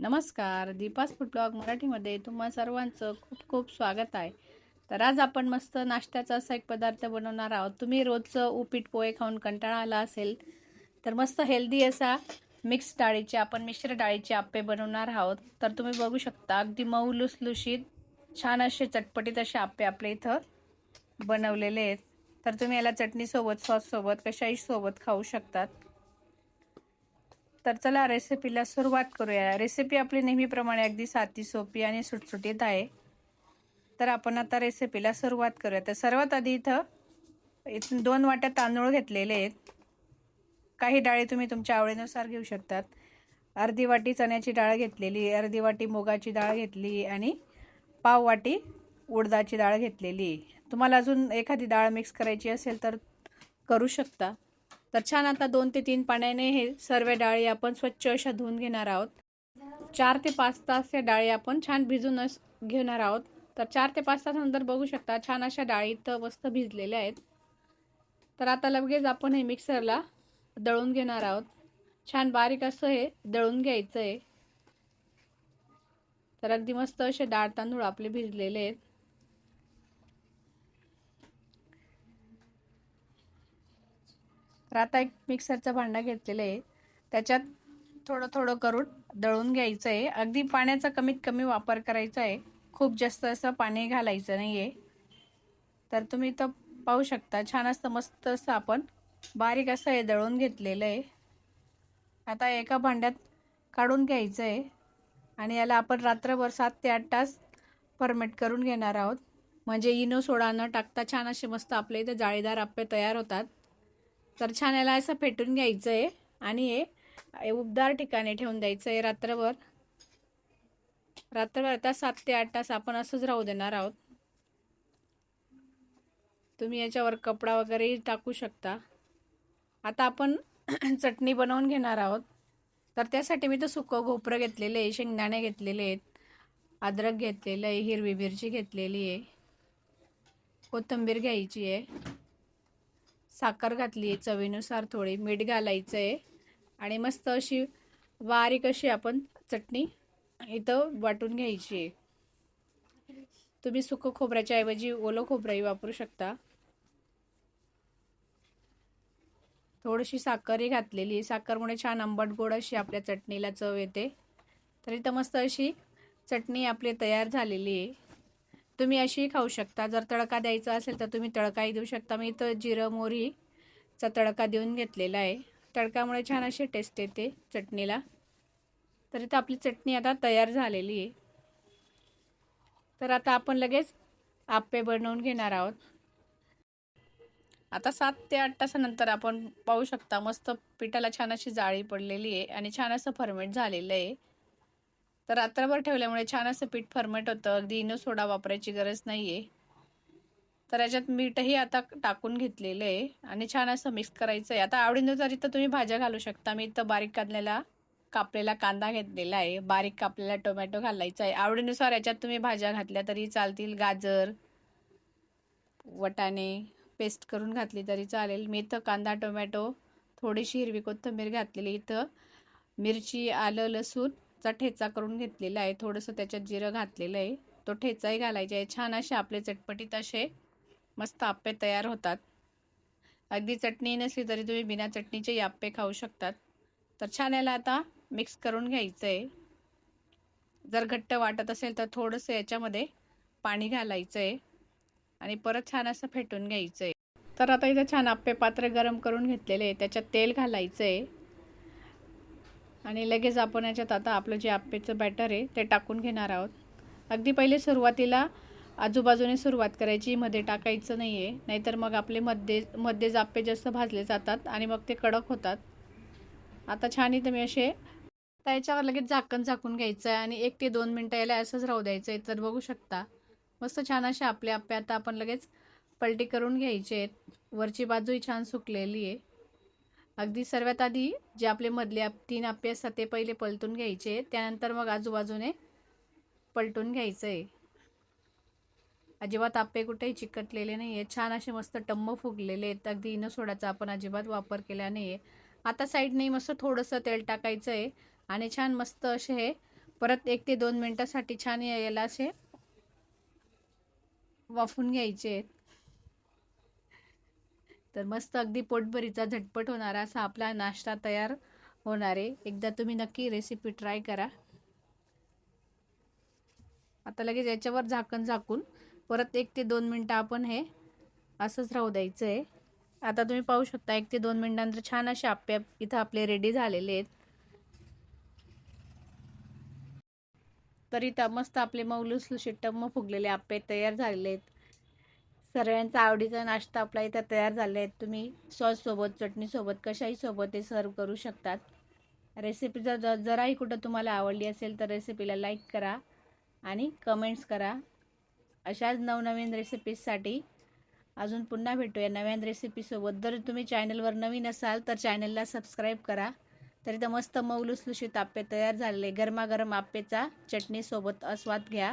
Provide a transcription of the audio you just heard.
नमस्कार. Deepa's food blog मराठीमध्ये तुम्हा सर्वांचं खूप खूप स्वागत आहे. तर आज आपण मस्त नाश्त्याचा असा एक पदार्थ बनवणार आहोत. तुम्ही रोजचं उपीट पोहे खाऊन कंटाळा आला असेल तर मस्त हेल्दी असा मिक्स डाळीचे आपण मिश्र डाळीचे आप्पे बनवणार आहोत. तर तुम्ही बघू शकता अगदी मऊ लुसलुशीत छान असे चटपटीत असे आप्पे आपल्या इथं बनवलेले आहेत. तर तुम्ही याला चटणीसोबत सॉससोबत कशाही सोबत खाऊ शकतात. तर चला रेसिपीला सुरुवात करूया. रेसिपी आपली नेहमीप्रमाणे अगदी साधी सोपी आणि सुटसुटीत आहे. तर आपण आता रेसिपीला सुरुवात करूया. तर सर्वात आधी इथं 2 वाट्या तांदूळ घेतलेले आहेत. काही डाळी तुम्ही तुमच्या आवडीनुसार घेऊ शकतात. अर्धी वाटी चण्याची डाळ घेतलेली, अर्धी वाटी मुगाची डाळ घेतली आणि पाव वाटी उडदाची डाळ घेतलेली. तुम्हाला अजून एखादी डाळ मिक्स करायची असेल तर करू शकता. तर छान आता 2 ते 3 पाण्याने हे सर्व डाळी आपण स्वच्छ अशा धुवून घेणार आहोत. 4 ते 5 तास या डाळी आपण छान भिजून घेणार आहोत. तर 4 ते 5 तासानंतर बघू शकता छान अशा डाळी इथं मस्त भिजलेल्या आहेत. तर आता लगेच आपण हे मिक्सरला दळून घेणार आहोत. छान बारीक असं हे दळून घ्यायचं आहे. तर अगदी मस्त असे डाळ तांदूळ आपले भिजलेले आहेत. तर आता एक मिक्सरचा भांडा घेतलेला आहे. त्याच्यात थोडं थोडं करून दळून घ्यायचं आहे. अगदी पाण्याचा कमीत कमी वापर करायचा आहे. खूप जास्त असं पाणी घालायचं नाही आहे. तर तुम्ही इथं पाहू शकता छान असं मस्त असं आपण बारीक असं हे दळून घेतलेलं आहे. आता एका भांड्यात काढून घ्यायचं आहे आणि याला आपण रात्रभर 7 ते 8 तास फर्मेंट करून घेणार आहोत. म्हणजे इनो सोडा न टाकता छान असे मस्त आपले इथे जाळीदार आप्पे तयार होतात. तर छान याला असं फेटून घ्यायचं आहे आणि हे उबदार ठिकाणी ठेवून द्यायचं आहे रात्रभर. आता 7 ते 8 तास आपण असंच राहू देणार आहोत. तुम्ही याच्यावर कपडा वगैरेही टाकू शकता. आता आपण चटणी बनवून घेणार आहोत. तर त्यासाठी मी तर सुकं खोबरं घेतलेलं आहे, शेंगदाणे घेतलेले आहेत, अद्रक घेतलेलं आहे, हिरवी मिरची घेतलेली आहे, कोथिंबीर घ्यायची आहे, साखर घातली आहे चवीनुसार, थोडी मीठ घालायचं आहे आणि मस्त अशी बारीक अशी आपण चटणी इथं वाटून घ्यायची आहे. तुम्ही सुकं खोबऱ्याच्या ऐवजी ओलं खोबरंही वापरू शकता. थोडीशी साखरही घातलेली. साखरमुळे छान आंबट गोड अशी आपल्या चटणीला चव येते. तर इथं मस्त अशी चटणी आपली तयार झालेली आहे. तुम्ही अशीही खाऊ शकता. जर तडका द्यायचा असेल तर तुम्ही तडकाही देऊ शकता. मी इथं जिरं मोहरीचा तडका देऊन घेतलेला आहे. तडकामुळे छान अशी टेस्ट येते चटणीला. तर इथं आपली चटणी आता तयार झालेली आहे. तर आता आपण लगेच आप्पे बनवून घेणार आहोत. आता 7 ते 8 तासानंतर आपण पाहू शकता मस्त पिठाला छान अशी जाळी पडलेली आहे आणि छान असं फर्मेंट झालेलं आहे. तर रात्रभर ठेवल्यामुळे छान असं पीठ फर्मेंट होतं. अगदी इनो सोडा वापरायची गरज नाही आहे. तर याच्यात मीठही आता टाकून घेतलेलं आहे आणि छान असं मिक्स करायचं आहे. आता आवडीनुसार इथं तुम्ही भाज्या घालू शकता. मी इथं बारीक कापलेला कांदा घेतलेला आहे, बारीक कापलेला टोमॅटो घालायचा आहे. आवडीनुसार याच्यात तुम्ही भाज्या घातल्या तरी चालतील. गाजर, वटाणे पेस्ट करून घातली तरी चालेल. मी इथं कांदा, टोमॅटो, थोडीशी हिरवी कोथिंबीर घातलेली. इथं मिरची, आलं, लसूणचा ठेचा करून घेतलेला आहे. थोडंसं त्याच्यात जिरं घातलेलं आहे. तो ठेचाही घालायचा आहे. छान असे आपले चटपटीत असे मस्त आप्पे तयार होतात. अगदी चटणी नसली तरी तुम्ही बिना चटणीचे आप्पे खाऊ शकतात. तर छान याला आता मिक्स करून घ्यायचं आहे. जर घट्ट वाटत असेल तर थोडंसं याच्यामध्ये पाणी घालायचं आहे आणि परत छान असं फेटून घ्यायचं आहे. तर आता इथे छान आप्पे पात्र गरम करून घेतलेले आहे. त्याच्यात तेल घालायचं आहे आणि लगेच आपण याच्यात आता आपलं जे आप्पेचं बॅटर आहे ते टाकून घेणार आहोत. अगदी पहिले सुरुवातीला आजूबाजूने सुरुवात करायची, मध्ये टाकायचं नाही आहे. नाहीतर मग आपले मध्ये आप्पे जास्त भाजले जातात आणि मग ते कडक होतात. आता छान इथं मी असे त्याच्यावर लगेच झाकण झाकून घ्यायचं आहे आणि 1 ते 2 मिनटं याला असंच राहू द्यायचं आहे. तर बघू शकता मस्त छान असे आपले आप्पे आता आपण लगेच पलटी करून घ्यायचे आहेत. वरची बाजूही छान सुकलेली आहे. अगदी सर्वात आधी जे आपले मधले 3 आप्पे असतात ते पहिले पलटून घ्यायचे. त्यानंतर मग आजूबाजूने पलटून घ्यायचं आहे. अजिबात आप्पे कुठेही चिकटलेले नाही आहेत. छान असे मस्त टम्म फुगलेले आहेत. अगदी इनो सोडाचा आपण अजिबात वापर केला नाही आहे. आता साईडने मस्त थोडंसं तेल टाकायचं आहे आणि छान मस्त असे हे परत 1 ते 2 मिनिटासाठी छान याला असे वाफून घ्यायचे. तर मस्त अगदी पोटभरीचा झटपट होणारा असा आपला नाश्ता तयार होणार आहे. एकदा तुम्ही नक्की रेसिपी ट्राय करा. आता लगेच याच्यावर झाकण झाकून परत 1 ते 2 मिनिटं आपण हे असंच राहू द्यायचं आहे. आता तुम्ही पाहू शकता 1 ते 2 मिनिटांनंतर छान असे आप्पे इथं आपले रेडी झालेले आहेत. तर इथं मस्त आपले मऊ लुसलुशीत टम्म फुगलेले आप्पे तयार झालेले आहेत. सगळ्यांचा आवडीचा नाश्ता आपला इथं तयार झाले आहेत. तुम्ही सॉससोबत, चटणीसोबत, कशाही सोबत हे सर्व करू शकतात. रेसिपी जराही कुठं तुम्हाला आवडली असेल तर रेसिपीला लाईक करा आणि कमेंट्स करा. अशाच नवनवीन रेसिपीजसाठी अजून पुन्हा भेटूया नव्या रेसिपीसोबत. जर तुम्ही चॅनलवर नवीन असाल तर चॅनलला सबस्क्राईब करा. तर इथं मस्त मऊ लुसलुशीत आप्पे तयार झालेले. गरमागरम आप्पेचा चटणीसोबत आस्वाद घ्या.